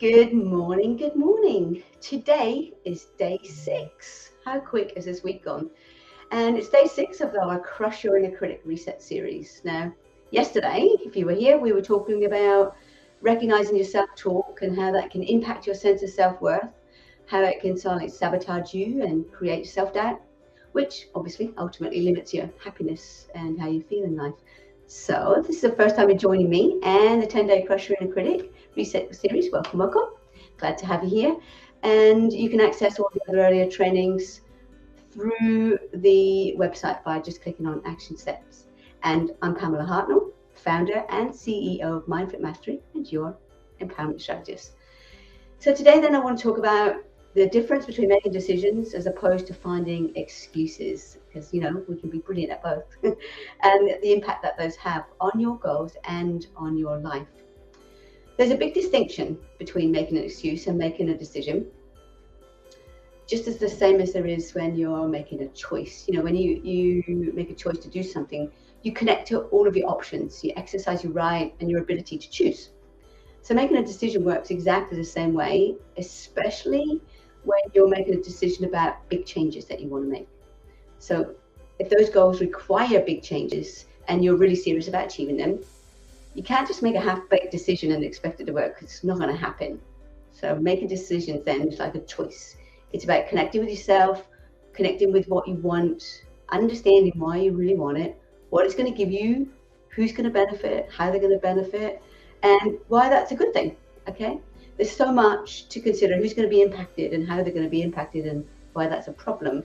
Good morning, good morning. Today is day 6. How quick has this week gone? And it's day 6 of our Crush Your Inner Critic Reset series. Now, yesterday, if you were here, we were talking about recognizing your self-talk and how that can impact your sense of self-worth, how it can silently sabotage you and create self-doubt, which obviously ultimately limits your happiness and how you feel in life. So this is the first time you're joining me and the 10-day Crush Your Inner Critic Reset series. Welcome, welcome. Glad to have you here. And you can access all the other earlier trainings through the website by just clicking on Action Steps. And I'm Pamela Hartnell, founder and CEO of Mindful Mastery and your empowerment strategist. So today then I want to talk about the difference between making decisions as opposed to finding excuses, because we can be brilliant at both, and the impact that those have on your goals and on your life. There's a big distinction between making an excuse and making a decision, just as the same as there is when you're making a choice. When you make a choice to do something, you connect to all of your options, you exercise your right and your ability to choose. So making a decision works exactly the same way, especially when you're making a decision about big changes that you want to make. So if those goals require big changes and you're really serious about achieving them, you can't just make a half-baked decision and expect it to work, because it's not going to happen. So making decisions then is like a choice. It's about connecting with yourself, connecting with what you want, understanding why you really want it, what it's going to give you, who's going to benefit, how they're going to benefit, and why that's a good thing. Okay? There's so much to consider: who's going to be impacted and how they're going to be impacted and why that's a problem.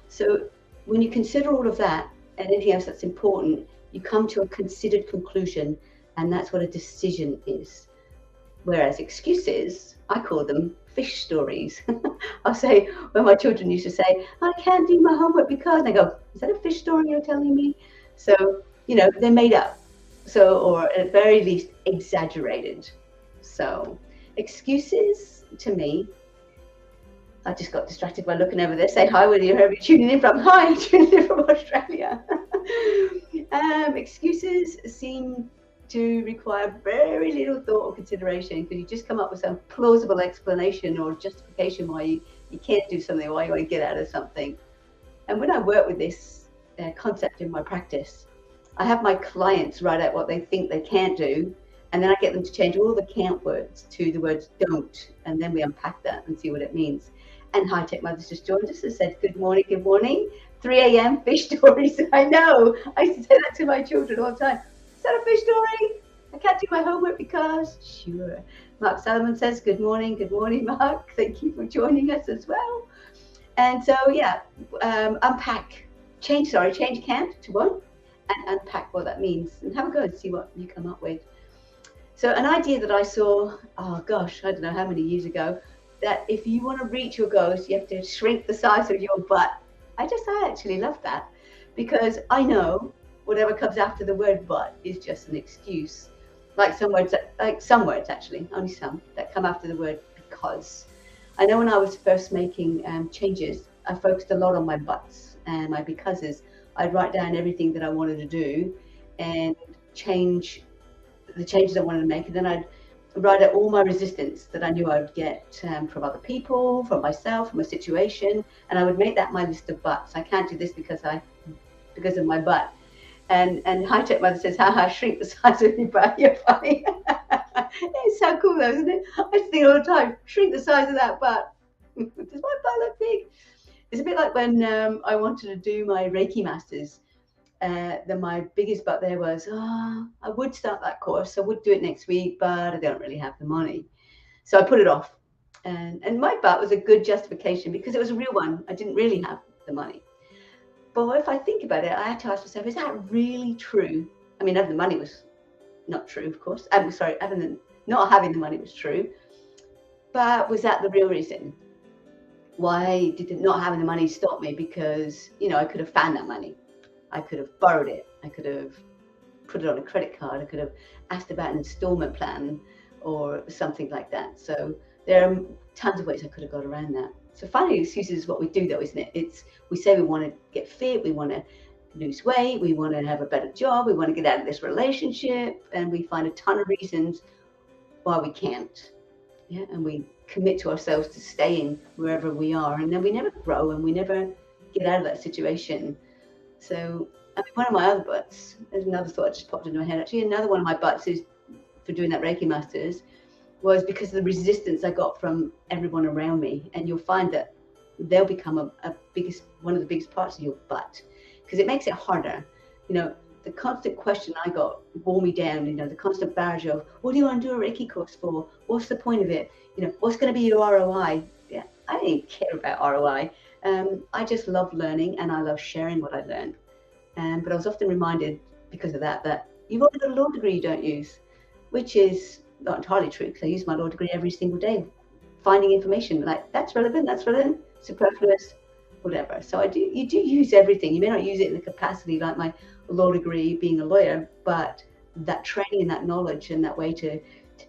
So when you consider all of that and anything else that's important, you come to a considered conclusion, and that's what a decision is. Whereas excuses, I call them fish stories. I'll say, when my children used to say, I can't do my homework because, and I go, is that a fish story you're telling me? So, they're made up. So, or at very least exaggerated. So excuses, to me, I just got distracted by looking over there. Say hi, wherever you're tuning in from. Hi, tuning in from Australia. Excuses seem to require very little thought or consideration, because you just come up with some plausible explanation or justification why you can't do something, why you want to get out of something. And when I work with this concept in my practice, I have my clients write out what they think they can't do, and then I get them to change all the can't words to the words don't, and then we unpack that and see what it means. And High Tech Mother's just joined us and said, good morning, 3 a.m. fish stories. I know, I used to say that to my children all the time. Is that a fish story? I can't do my homework because, sure. Mark Salomon says, good morning, Mark. Thank you for joining us as well. And so, change can't to won't, and unpack what that means, and have a go and see what you come up with. So an idea that I saw, I don't know how many years ago, that if you want to reach your goals, you have to shrink the size of your butt. I actually love that, because I know whatever comes after the word but is just an excuse. Some words actually, only some, that come after the word because. I know when I was first making changes, I focused a lot on my buts and my becauses. I'd write down everything that I wanted to do and change the changes I wanted to make, and then I'd write out all my resistance that I knew I would get from other people, from myself, from a situation, and I would make that my list of buts. I can't do this because of my butt. And High Tech Mother says, haha, shrink the size of your butt. You're funny. It's so cool though, isn't it? I just think all the time, shrink the size of that butt. Does my butt look big? It's a bit like when I wanted to do my Reiki Masters. Then my biggest butt there was, I would start that course. I would do it next week, but I don't really have the money. So I put it off. And my butt was a good justification, because it was a real one. I didn't really have the money. But if I think about it, I had to ask myself, is that really true? I mean, having the money was not true, of course. I'm sorry, not having the money was true. But was that the real reason? Why did not having the money stop me? Because, I could have found that money. I could have borrowed it. I could have put it on a credit card. I could have asked about an installment plan or something like that. So there are tons of ways I could have got around that. So finding excuses is what we do though, isn't it? We say we want to get fit, we want to lose weight, we want to have a better job, we want to get out of this relationship, and we find a ton of reasons why we can't. Yeah, and we commit to ourselves to staying wherever we are, and then we never grow and we never get out of that situation. So, I mean, one of my other butts, there's another thought that just popped into my head. Actually, another one of my butts is for doing that Reiki Masters was because of the resistance I got from everyone around me. And you'll find that they'll become one of the biggest parts of your butt, because it makes it harder. You know, the constant question I got wore me down. You know, the constant barrage of, what do you want to do a Reiki course for? What's the point of it? You know, what's going to be your ROI? Yeah, I didn't care about ROI. I just love learning and I love sharing what I learned. But I was often reminded because of that you've already got a law degree you don't use, which is not entirely true, because I use my law degree every single day, finding information like that's relevant, superfluous, whatever. So you do use everything. You may not use it in the capacity like my law degree being a lawyer, but that training and that knowledge and that way to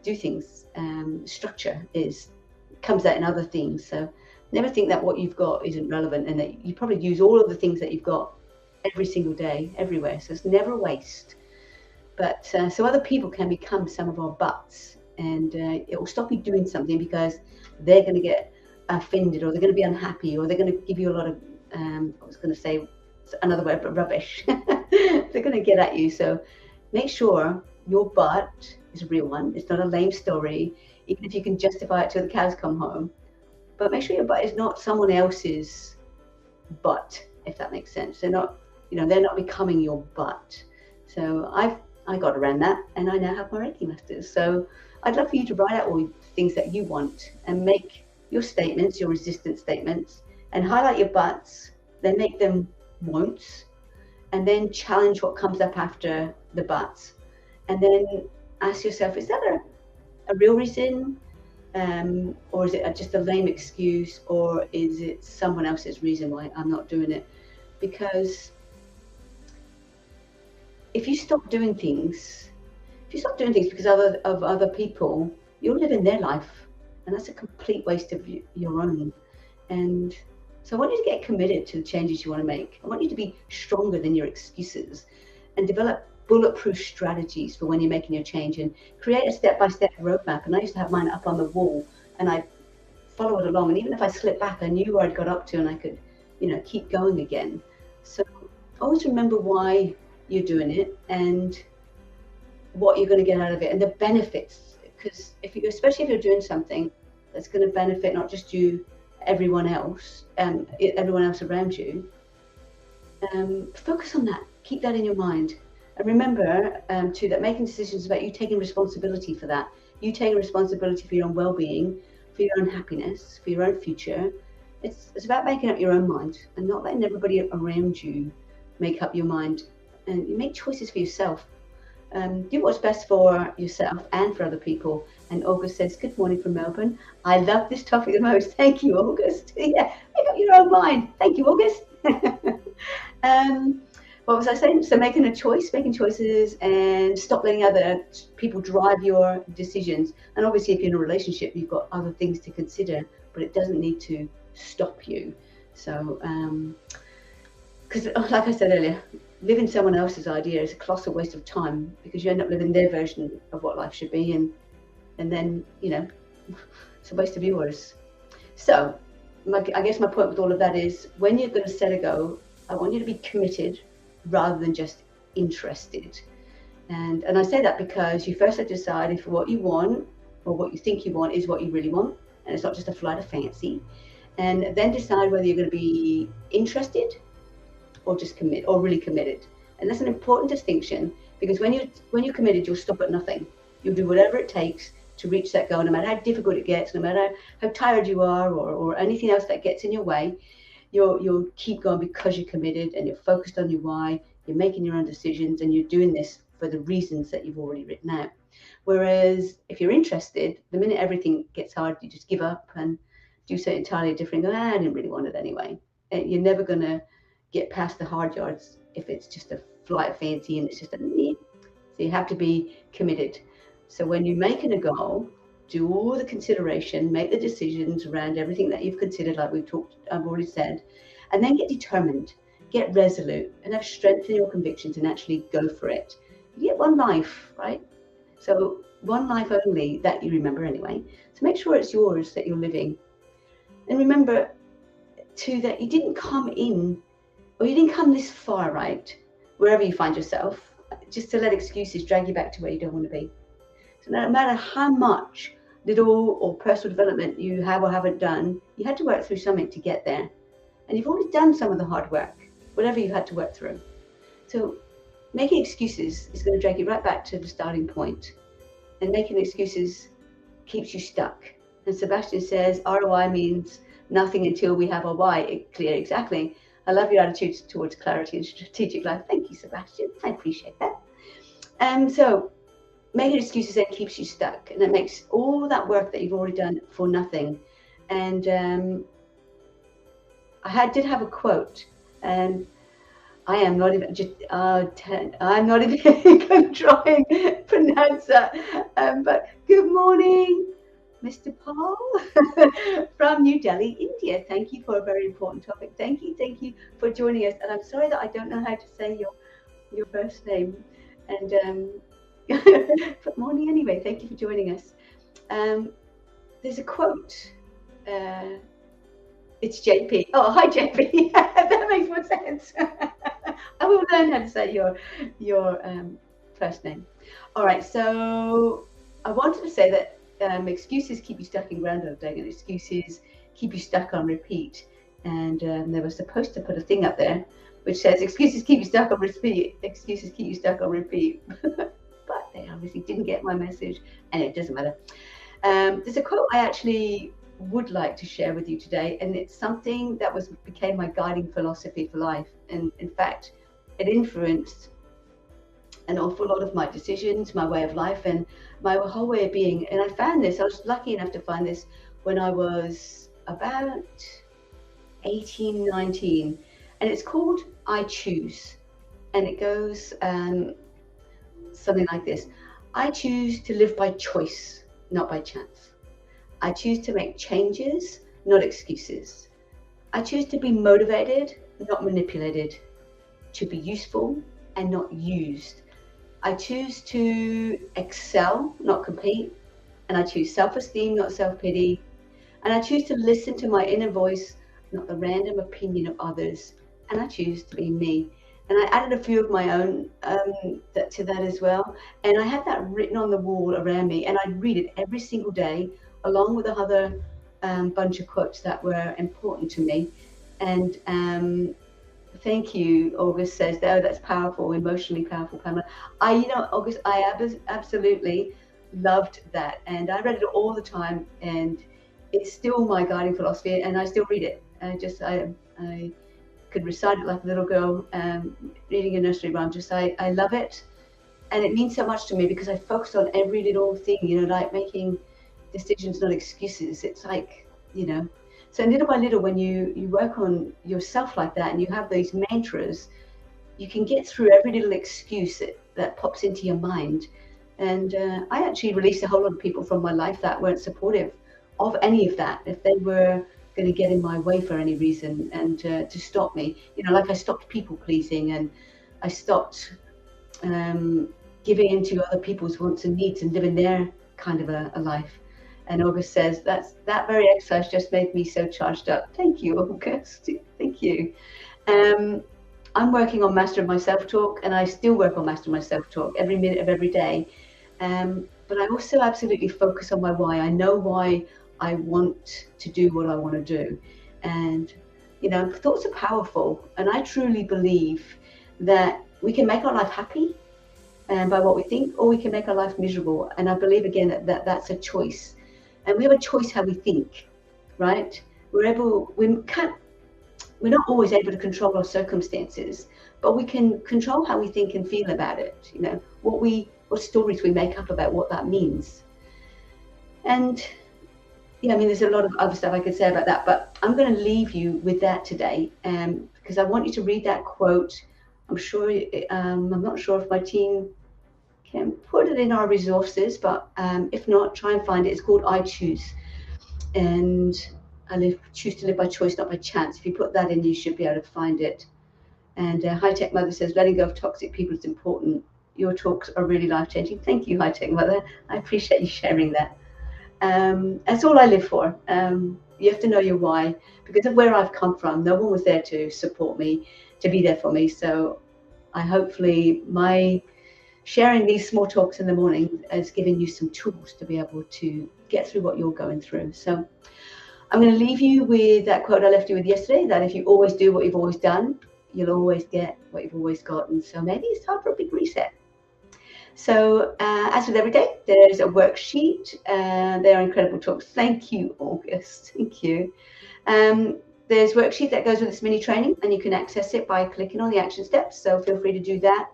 do things, structure comes out in other things. So never think that what you've got isn't relevant, and that you probably use all of the things that you've got every single day, everywhere. So it's never a waste. But so other people can become some of our butts, and it will stop you doing something because they're going to get offended, or they're going to be unhappy, or they're going to give you a lot of, I was going to say another word, but rubbish. They're going to get at you. So make sure your butt is a real one. It's not a lame story, even if you can justify it till the cows come home. But make sure your butt is not someone else's butt, if that makes sense. They're not, they're not becoming your butt. So I got around that, and I now have my Reiki Masters. So I'd love for you to write out all the things that you want and make your statements, your resistance statements, and highlight your buts, then make them won'ts, and then challenge what comes up after the buts. And then ask yourself, is that a real reason? Or is it just a lame excuse, or is it someone else's reason why I'm not doing it? Because if you stop doing things because of other people, you're living their life, and that's a complete waste of your own. And so I want you to get committed to the changes you want to make. I want you to be stronger than your excuses and develop bulletproof strategies for when you're making your change, and create a step-by-step roadmap. And I used to have mine up on the wall, and I follow it along. And even if I slipped back, I knew where I'd got up to, and I could, keep going again. So always remember why you're doing it and what you're going to get out of it and the benefits. Because especially if you're doing something that's going to benefit not just you, everyone else around you, focus on that. Keep that in your mind. And remember, too, that making decisions is about you taking responsibility for that. You taking responsibility for your own well-being, for your own happiness, for your own future. It's about making up your own mind and not letting everybody around you make up your mind. And you make choices for yourself. Do what's best for yourself and for other people. And August says, good morning from Melbourne. I love this topic the most. Thank you, August. Yeah, make up your own mind. Thank you, August. What was I saying? So making choices, and stop letting other people drive your decisions. And obviously, if you're in a relationship, you've got other things to consider, but it doesn't need to stop you. So, because like I said earlier, living someone else's idea is a colossal waste of time, because you end up living their version of what life should be, and then it's a waste of yours. So I guess my point with all of that is, when you're going to set a go, I want you to be committed rather than just interested. And I say that because you first have to decide if what you want, or what you think you want, is what you really want, and it's not just a flight of fancy. And then decide whether you're going to be interested or just really committed. And that's an important distinction, because when you're committed, you'll stop at nothing. You'll do whatever it takes to reach that goal, no matter how difficult it gets, no matter how tired you are, or anything else that gets in your way. You'll keep going because you're committed and you're focused on your why. You're making your own decisions, and you're doing this for the reasons that you've already written out. Whereas if you're interested, the minute everything gets hard, you just give up and do something entirely different. Go, I didn't really want it anyway. And you're never going to get past the hard yards if it's just a flight of fancy and it's just a meh. So you have to be committed. So when you're making a goal, do all the consideration, make the decisions around everything that you've considered, like I've already said, and then get determined, get resolute, and have strength in your convictions, and actually go for it. You get one life, right? So one life only that you remember anyway. So make sure it's yours that you're living. And remember too that you didn't come in, or you didn't come this far, right? Wherever you find yourself, just to let excuses drag you back to where you don't want to be. So no matter how much little or personal development you have or haven't done, you had to work through something to get there. And you've already done some of the hard work, whatever you've had to work through. So making excuses is going to drag you right back to the starting point. And making excuses keeps you stuck. And Sebastian says ROI means nothing until we have our why clear. Exactly. I love your attitude towards clarity and strategic life. Thank you, Sebastian. I appreciate that. So making excuses then keeps you stuck, and it makes all that work that you've already done for nothing. And I did have a quote, and I am not even I'm not even going to try and pronounce that. But good morning, Mr. Paul from New Delhi, India. Thank you for a very important topic. Thank you for joining us. And I'm sorry that I don't know how to say your first name. And good morning anyway. Thank you for joining us. There's a quote. It's JP. Oh, hi JP. That makes more sense. I will learn how to say your first name. All right. So I wanted to say that excuses keep you stuck in groundhogging, and excuses keep you stuck on repeat. And they were supposed to put a thing up there which says excuses keep you stuck on repeat. Excuses keep you stuck on repeat. But they obviously didn't get my message, and it doesn't matter. There's a quote I actually would like to share with you today, and it's something that became my guiding philosophy for life. And in fact, it influenced an awful lot of my decisions, my way of life, and my whole way of being. And I was lucky enough to find this when I was about 18, 19. And it's called I Choose. And it goes something like this. I choose to live by choice, not by chance. I choose to make changes, not excuses. I choose to be motivated, not manipulated. To be useful and not used. I choose to excel, not compete. And I choose self-esteem, not self-pity. And I choose to listen to my inner voice, not the random opinion of others. And I choose to be me. And I added a few of my own to that as well. And I had that written on the wall around me. And I'd read it every single day, along with another bunch of quotes that were important to me. And thank you, August says, oh, that's powerful, emotionally powerful, Pamela. August, I absolutely loved that. And I read it all the time, and it's still my guiding philosophy, and I still read it. I could recite it like a little girl reading a nursery rhyme. I love it. And it means so much to me because I focus on every little thing, like making decisions, not excuses. It's like, so little by little, when you work on yourself like that and you have these mantras, you can get through every little excuse that pops into your mind. And I actually released a whole lot of people from my life that weren't supportive of any of that, if they were going to get in my way for any reason and to stop me. Like I stopped people pleasing, and I stopped giving into other people's wants and needs and living their kind of a life. And August says, that very exercise just made me so charged up. Thank you, August. Thank you. I'm working on mastering my self-talk, and I still work on mastering my self-talk every minute of every day. But I also absolutely focus on my why. I know why I want to do what I want to do. And, thoughts are powerful. And I truly believe that we can make our life happy by what we think, or we can make our life miserable. And I believe, again, that's a choice. And we have a choice how we think, right? We're not always able to control our circumstances, but we can control how we think and feel about it. What stories we make up about what that means. And there's a lot of other stuff I could say about that, but I'm going to leave you with that today, because I want you to read that quote. I'm not sure if my team can put it in our resources, but if not, try and find it. It's called I Choose. And choose to live by choice, not by chance. If you put that in, you should be able to find it. And High Tech Mother says, letting go of toxic people is important. your talks are really life-changing. Thank you, High Tech Mother. I appreciate you sharing that. That's all I live for. You have to know your why, because of where I've come from. No one was there to support me, to be there for me. So hopefully my sharing these small talks in the morning has given you some tools to be able to get through what you're going through. So I'm going to leave you with that quote I left you with yesterday, that if you always do what you've always done, you'll always get what you've always gotten. So maybe it's time for a big reset. So as with every day, there's a worksheet. They are incredible talks. Thank you, August. Thank you. There's a worksheet that goes with this mini training, and you can access it by clicking on the action steps. So feel free to do that.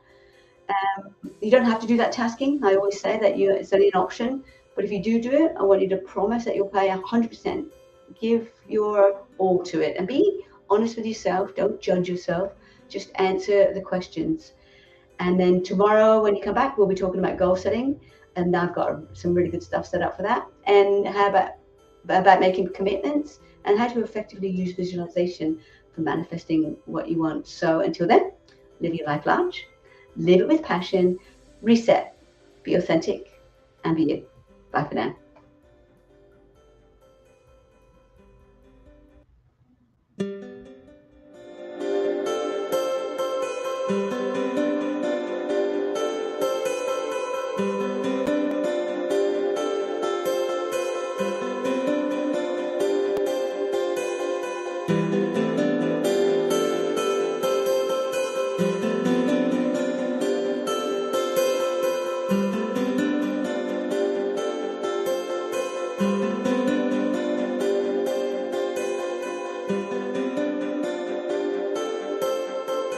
You don't have to do that tasking. I always say that it's only an option. But if you do it, I want you to promise that you'll pay 100%. Give your all to it and be honest with yourself. Don't judge yourself. Just answer the questions. And then tomorrow when you come back, we'll be talking about goal setting. And I've got some really good stuff set up for that. And how about making commitments and how to effectively use visualization for manifesting what you want. So until then, live your life large, live it with passion, reset, be authentic, and be you. Bye for now.